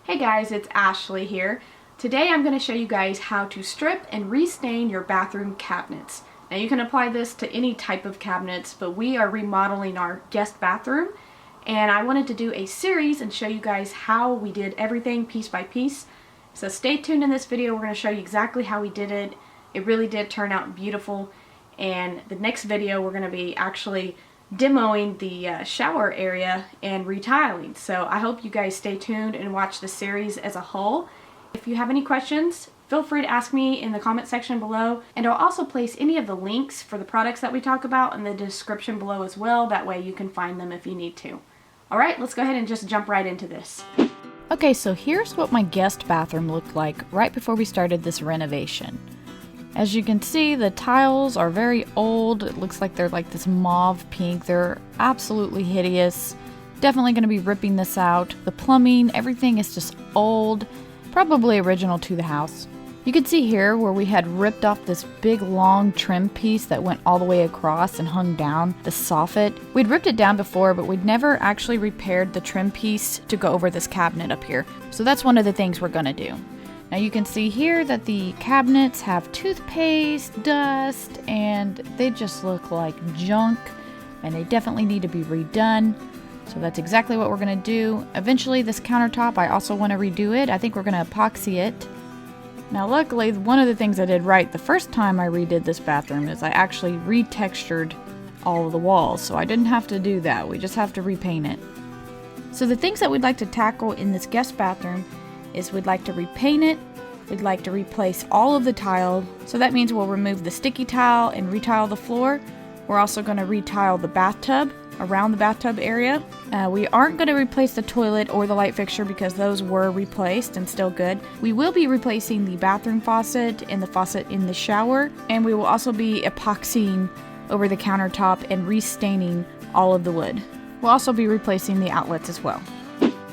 Hey guys, it's Ashley here. Today I'm going to show you guys how to strip and restain your bathroom cabinets. Now you can apply this to any type of cabinets, but we are remodeling our guest bathroom and I wanted to do a series and show you guys how we did everything piece by piece. So stay tuned in this video. We're going to show you exactly how we did it. It really did turn out beautiful, and the next video we're going to be actually demoing the shower area and retiling. So I hope you guys stay tuned and watch the series as a whole. If you have any questions, feel free to ask me in the comment section below, and I'll also place any of the links for the products that we talk about in the description below as well. That way you can find them if you need to. Alright, let's go ahead and just jump right into this. Okay, so here's what my guest bathroom looked like right before we started this renovation. As you can see, the tiles are very old. It looks like they're like this mauve pink. They're absolutely hideous. Definitely going to be ripping this out. The plumbing, everything is just old, probably original to the house. You can see here where we had ripped off this big long trim piece that went all the way across and hung down the soffit. We'd ripped it down before, but we'd never actually repaired the trim piece to go over this cabinet up here. So that's one of the things we're going to do. Now you can see here that the cabinets have toothpaste, dust, and they just look like junk, and they definitely need to be redone. So that's exactly what we're going to do. Eventually this countertop, I also want to redo it. I think we're going to epoxy it. Now luckily, one of the things I did right the first time I redid this bathroom is I actually retextured all of the walls. So I didn't have to do that. We just have to repaint it. So the things that we'd like to tackle in this guest bathroom is we'd like to repaint it, we'd like to replace all of the tile, so that means we'll remove the sticky tile and retile the floor. We're also going to retile the bathtub, around the bathtub area. We aren't going to replace the toilet or the light fixture because those were replaced and still good. We will be replacing the bathroom faucet and the faucet in the shower, and we will also be epoxying over the countertop and restaining all of the wood. We'll also be replacing the outlets as well.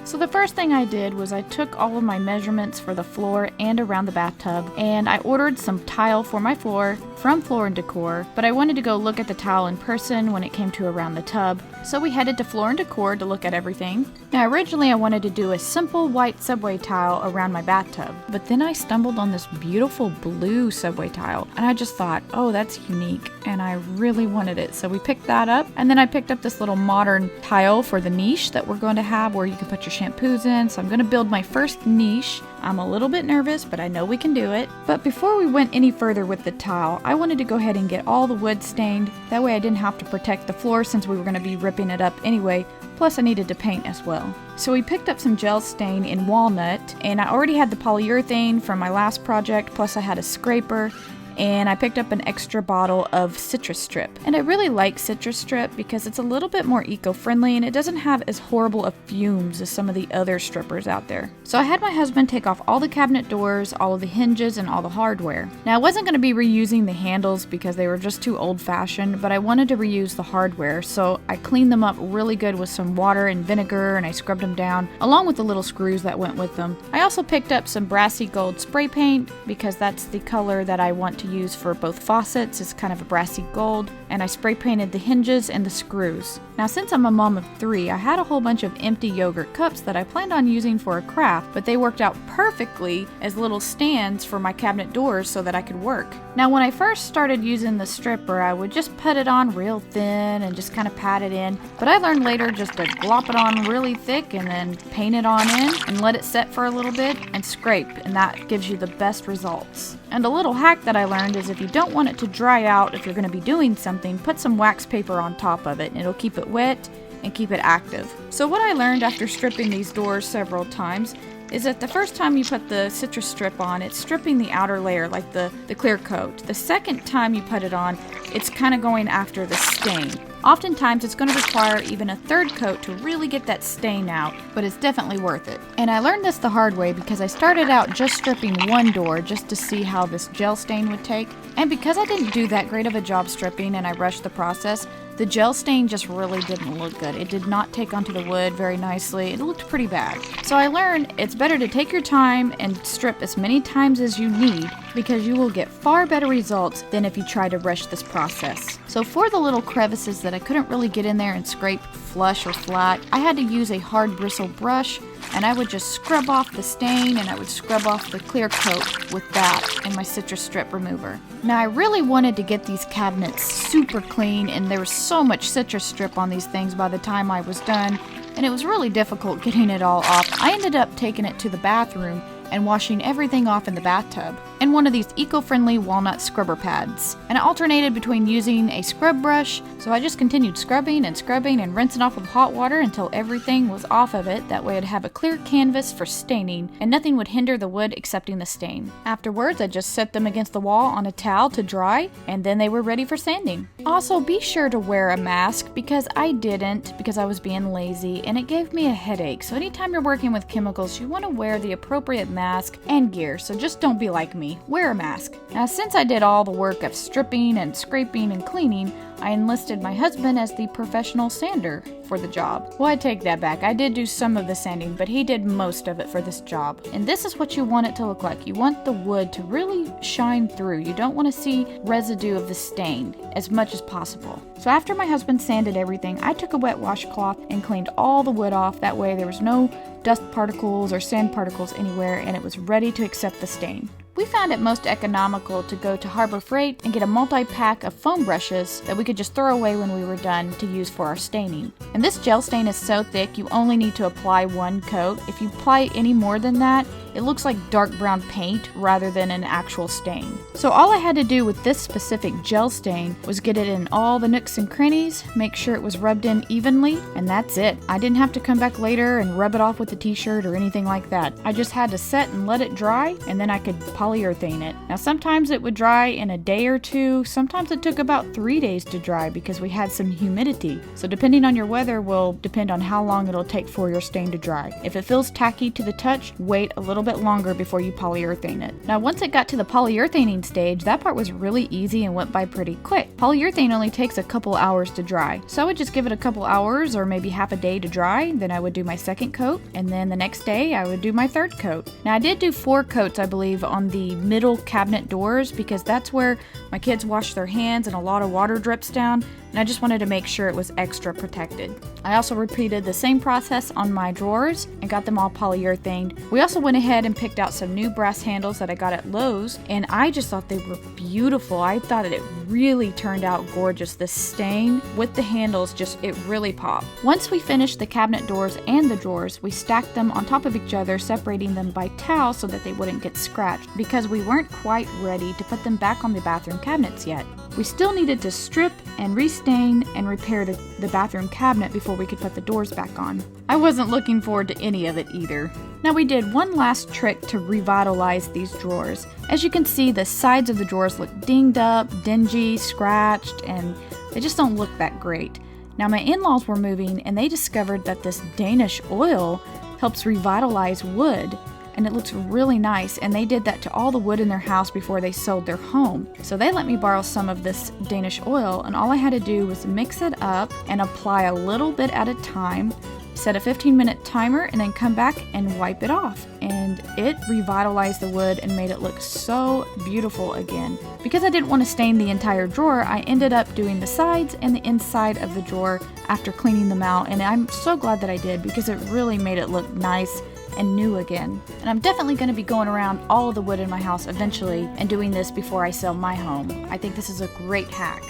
So the first thing I did was I took all of my measurements for the floor and around the bathtub, and I ordered some tile for my floor from Floor & Decor, but I wanted to go look at the tile in person when it came to around the tub. So we headed to Floor & Decor to look at everything. Now originally I wanted to do a simple white subway tile around my bathtub, but then I stumbled on this beautiful blue subway tile, and I just thought, oh, that's unique, and I really wanted it. So we picked that up, and then I picked up this little modern tile for the niche that we're going to have where you can put your shampoos in. So I'm going to build my first niche. I'm a little bit nervous, but I know we can do it. But before we went any further with the tile, I wanted to go ahead and get all the wood stained. That way I didn't have to protect the floor since we were going to be ripping it up anyway. Plus I needed to paint as well. So we picked up some gel stain in walnut, and I already had the polyurethane from my last project, plus I had a scraper. And I picked up an extra bottle of citrus strip. And I really like citrus strip because it's a little bit more eco-friendly and it doesn't have as horrible of fumes as some of the other strippers out there. So I had my husband take off all the cabinet doors, all of the hinges, and all the hardware. Now I wasn't going to be reusing the handles because they were just too old-fashioned, but I wanted to reuse the hardware, so I cleaned them up really good with some water and vinegar, and I scrubbed them down along with the little screws that went with them. I also picked up some brassy gold spray paint because that's the color that I want to use for both faucets. It's kind of a brassy gold, and I spray painted the hinges and the screws. Now since I'm a mom of 3, I had a whole bunch of empty yogurt cups that I planned on using for a craft, but they worked out perfectly as little stands for my cabinet doors so that I could work. Now when I first started using the stripper, I would just put it on real thin and just kind of pat it in, but I learned later just to glop it on really thick and then paint it on in and let it set for a little bit and scrape, and that gives you the best results. And a little hack that I learned is if you don't want it to dry out if you're going to be doing something, put some wax paper on top of it and it'll keep it wet and keep it active. So what I learned after stripping these doors several times is that the first time you put the citrus strip on, it's stripping the outer layer, like the clear coat. The second time you put it on, it's kind of going after the stain. Oftentimes it's going to require even a third coat to really get that stain out, but it's definitely worth it. And I learned this the hard way because I started out just stripping one door just to see how this gel stain would take. And because I didn't do that great of a job stripping and I rushed the process, the gel stain just really didn't look good. It did not take onto the wood very nicely. It looked pretty bad. So I learned it's better to take your time and strip as many times as you need because you will get far better results than if you try to rush this process. So for the little crevices that I couldn't really get in there and scrape flush or flat, I had to use a hard bristle brush and I would just scrub off the stain and I would scrub off the clear coat with that and my citrus strip remover. Now I really wanted to get these cabinets super clean, and there was so much citrus strip on these things by the time I was done, and it was really difficult getting it all off. I ended up taking it to the bathroom and washing everything off in the bathtub in one of these eco-friendly walnut scrubber pads. And I alternated between using a scrub brush, so I just continued scrubbing and rinsing off with hot water until everything was off of it. That way I'd have a clear canvas for staining and nothing would hinder the wood excepting the stain. Afterwards, I just set them against the wall on a towel to dry, and then they were ready for sanding. Also, be sure to wear a mask, because I didn't, because I was being lazy and it gave me a headache. So anytime you're working with chemicals, you want to wear the appropriate mask and gear, so just don't be like me. Wear a mask. Now, since I did all the work of stripping and scraping and cleaning, I enlisted my husband as the professional sander for the job. Well, I take that back. I did do some of the sanding, but he did most of it for this job. And this is what you want it to look like. You want the wood to really shine through. You don't want to see residue of the stain as much as possible. So after my husband sanded everything, I took a wet washcloth and cleaned all the wood off. That way there was no dust particles or sand particles anywhere, and it was ready to accept the stain. We found it most economical to go to Harbor Freight and get a multi-pack of foam brushes that we could just throw away when we were done to use for our staining. And this gel stain is so thick you only need to apply one coat. If you apply any more than that, it looks like dark brown paint rather than an actual stain. So all I had to do with this specific gel stain was get it in all the nooks and crannies, make sure it was rubbed in evenly, and that's it. I didn't have to come back later and rub it off with a t-shirt or anything like that. I just had to set and let it dry, and then I could polyurethane it. Now sometimes it would dry in a day or two, sometimes it took about 3 days to dry because we had some humidity. So depending on your weather will depend on how long it'll take for your stain to dry. If it feels tacky to the touch, wait a little bit longer before you polyurethane it. Now once it got to the polyurethaning stage, that part was really easy and went by pretty quick. Polyurethane only takes a couple hours to dry. So I would just give it a couple hours or maybe half a day to dry, then I would do my second coat, and then the next day I would do my third coat. Now I did do 4 coats, I believe, on the middle cabinet doors because that's where my kids wash their hands and a lot of water drips down, and I just wanted to make sure it was extra protected. I also repeated the same process on my drawers and got them all polyurethaned. We also went ahead and picked out some new brass handles that I got at Lowe's, and I just thought they were beautiful. I thought that it really turned out gorgeous. The stain with the handles, it really popped. Once we finished the cabinet doors and the drawers, we stacked them on top of each other, separating them by towel so that they wouldn't get scratched, because we weren't quite ready to put them back on the bathroom cabinets yet. We still needed to strip and restain and repair the bathroom cabinet before we could put the doors back on. I wasn't looking forward to any of it either. Now we did one last trick to revitalize these drawers. As you can see, the sides of the drawers look dinged up, dingy, scratched, and they just don't look that great. Now my in-laws were moving and they discovered that this Danish oil helps revitalize wood. And it looks really nice, and they did that to all the wood in their house before they sold their home. So they let me borrow some of this Danish oil, and all I had to do was mix it up and apply a little bit at a time, set a 15-minute timer, and then come back and wipe it off. And it revitalized the wood and made it look so beautiful again. Because I didn't want to stain the entire drawer, I ended up doing the sides and the inside of the drawer after cleaning them out, and I'm so glad that I did because it really made it look nice and new again. And I'm definitely going to be going around all of the wood in my house eventually and doing this before I sell my home. I think this is a great hack.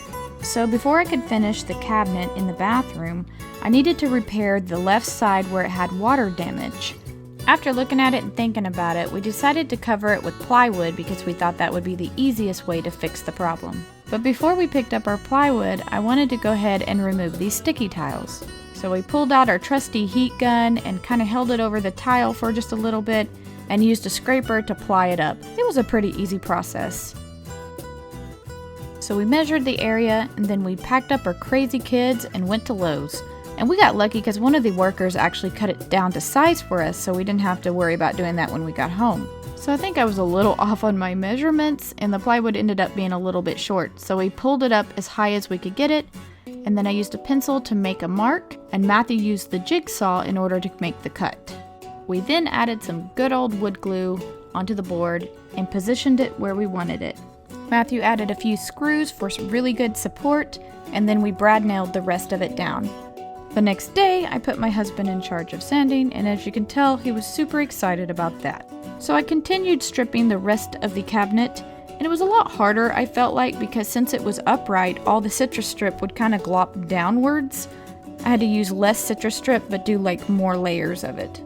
So before I could finish the cabinet in the bathroom, I needed to repair the left side where it had water damage. After looking at it and thinking about it, we decided to cover it with plywood because we thought that would be the easiest way to fix the problem. But before we picked up our plywood, I wanted to go ahead and remove these sticky tiles. So we pulled out our trusty heat gun and kind of held it over the tile for just a little bit and used a scraper to ply it up. It was a pretty easy process. So we measured the area, and then we packed up our crazy kids and went to Lowe's. And we got lucky because one of the workers actually cut it down to size for us, so we didn't have to worry about doing that when we got home. So I think I was a little off on my measurements, and the plywood ended up being a little bit short. So we pulled it up as high as we could get it, and then I used a pencil to make a mark, and Matthew used the jigsaw in order to make the cut. We then added some good old wood glue onto the board and positioned it where we wanted it. Matthew added a few screws for some really good support, and then we brad nailed the rest of it down. The next day, I put my husband in charge of sanding, and as you can tell, he was super excited about that. So I continued stripping the rest of the cabinet, and it was a lot harder, I felt like, because since it was upright, all the citrus strip would kind of glop downwards. I had to use less citrus strip, but do like more layers of it.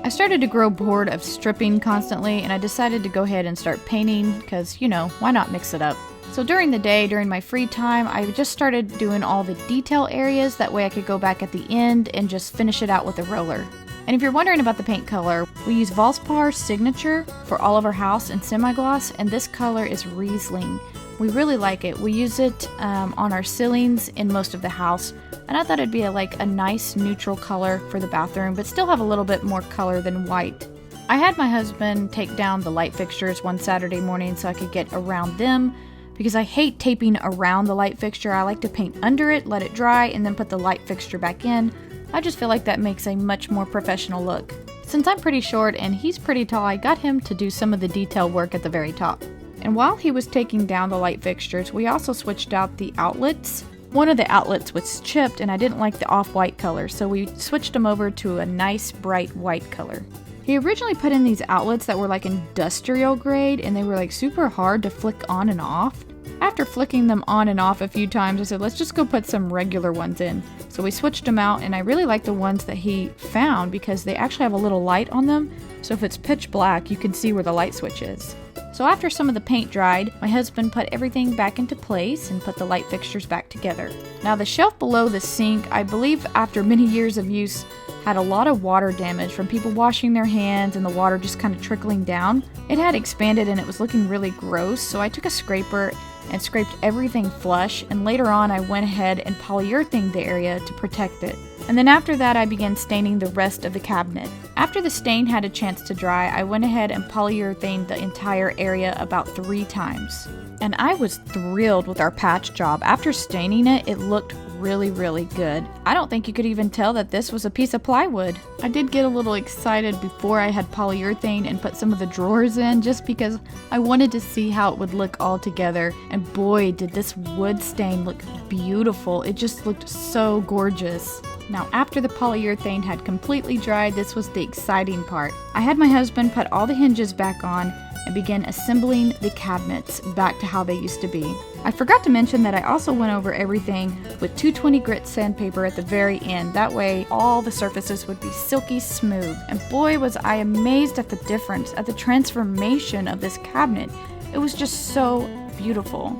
I started to grow bored of stripping constantly, and I decided to go ahead and start painting, because, you know, why not mix it up? So during the day, during my free time, I just started doing all the detail areas, that way I could go back at the end and just finish it out with a roller. And if you're wondering about the paint color, we use Valspar Signature for all of our house and semi-gloss, and this color is Riesling. We really like it. We use it on our ceilings in most of the house, and I thought it'd be a nice neutral color for the bathroom, but still have a little bit more color than white. I had my husband take down the light fixtures one Saturday morning so I could get around them, because I hate taping around the light fixture. I like to paint under it, let it dry, and then put the light fixture back in. I just feel like that makes a much more professional look. Since I'm pretty short and he's pretty tall, I got him to do some of the detail work at the very top. And while he was taking down the light fixtures, we also switched out the outlets. One of the outlets was chipped and I didn't like the off-white color, so we switched them over to a nice bright white color. He originally put in these outlets that were like industrial grade, and they were like super hard to flick on and off. After flicking them on and off a few times, I said, let's just go put some regular ones in. So we switched them out, and I really like the ones that he found because they actually have a little light on them. So if it's pitch black, you can see where the light switch is. So after some of the paint dried, my husband put everything back into place and put the light fixtures back together. Now the shelf below the sink, I believe after many years of use, had a lot of water damage from people washing their hands and the water just kind of trickling down. It had expanded and it was looking really gross, so I took a scraper and scraped everything flush, and later on I went ahead and polyurethaned the area to protect it. And then after that I began staining the rest of the cabinet. After the stain had a chance to dry, I went ahead and polyurethaned the entire area about 3 times. And I was thrilled with our patch job. After staining it, it looked really good. I don't think you could even tell that this was a piece of plywood. I did get a little excited before I had polyurethane and put some of the drawers in, just because I wanted to see how it would look all together. And boy, did this wood stain look beautiful. It just looked so gorgeous. Now after the polyurethane had completely dried, this was the exciting part. I had my husband put all the hinges back on and began assembling the cabinets back to how they used to be. I forgot to mention that I also went over everything with 220 grit sandpaper at the very end. That way all the surfaces would be silky smooth. And boy, was I amazed at the difference, at the transformation of this cabinet. It was just so beautiful.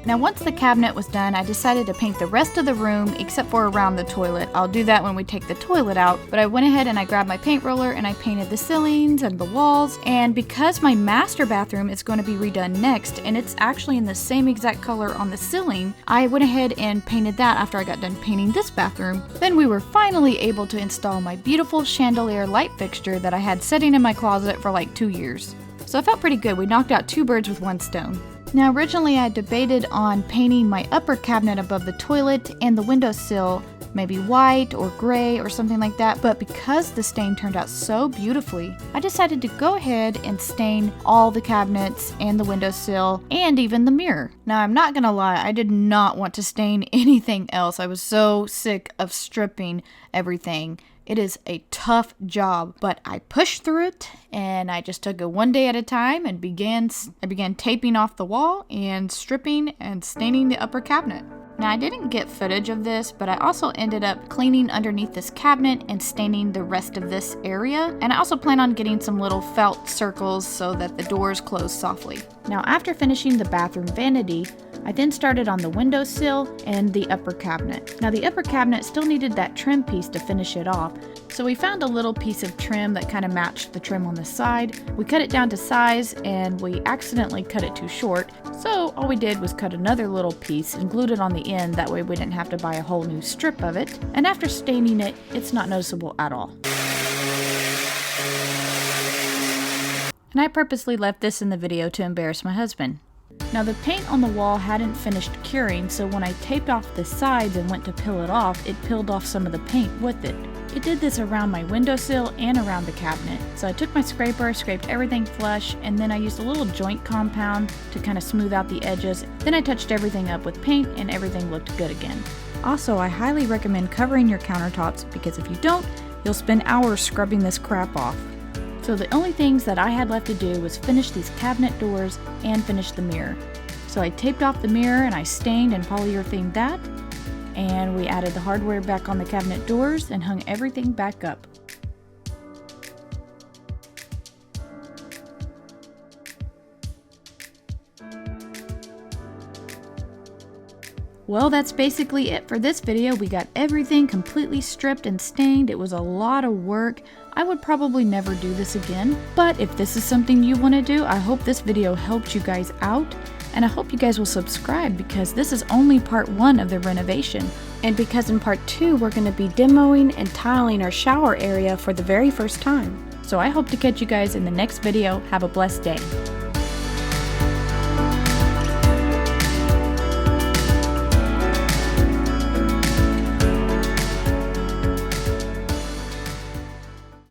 Now once the cabinet was done, I decided to paint the rest of the room except for around the toilet. I'll do that when we take the toilet out, but I went ahead and I grabbed my paint roller and I painted the ceilings and the walls. And because my master bathroom is going to be redone next, and it's actually in the same exact color on the ceiling, I went ahead and painted that after I got done painting this bathroom. Then we were finally able to install my beautiful chandelier light fixture that I had sitting in my closet for like 2 years. So I felt pretty good. We knocked out 2 birds with 1 stone. Now originally I debated on painting my upper cabinet above the toilet and the windowsill maybe white or gray or something like that, but because the stain turned out so beautifully, I decided to go ahead and stain all the cabinets and the windowsill and even the mirror. Now I'm not gonna lie, I did not want to stain anything else. I was so sick of stripping everything. It is a tough job, but I pushed through it and I just took it one day at a time and I began taping off the wall and stripping and staining the upper cabinet. Now I didn't get footage of this, but I also ended up cleaning underneath this cabinet and staining the rest of this area. And I also plan on getting some little felt circles so that the doors close softly. Now after finishing the bathroom vanity, I then started on the windowsill and the upper cabinet. Now the upper cabinet still needed that trim piece to finish it off, so we found a little piece of trim that kind of matched the trim on the side. We cut it down to size and we accidentally cut it too short, so all we did was cut another little piece and glued it on the end, that way we didn't have to buy a whole new strip of it. And after staining it, it's not noticeable at all. And I purposely left this in the video to embarrass my husband. Now the paint on the wall hadn't finished curing, so when I taped off the sides and went to peel it off, it peeled off some of the paint with it. It did this around my windowsill and around the cabinet. So I took my scraper, scraped everything flush, and then I used a little joint compound to kind of smooth out the edges. Then I touched everything up with paint and everything looked good again. Also, I highly recommend covering your countertops because if you don't, you'll spend hours scrubbing this crap off. So the only things that I had left to do was finish these cabinet doors and finish the mirror. So I taped off the mirror and I stained and polyurethaned that. And we added the hardware back on the cabinet doors and hung everything back up. Well, that's basically it for this video. We got everything completely stripped and stained. It was a lot of work. I would probably never do this again, but if this is something you want to do, I hope this video helped you guys out, and I hope you guys will subscribe because this is only part 1 of the renovation. And because in part 2 we're going to be demoing and tiling our shower area for the very first time. So I hope to catch you guys in the next video. Have a blessed day.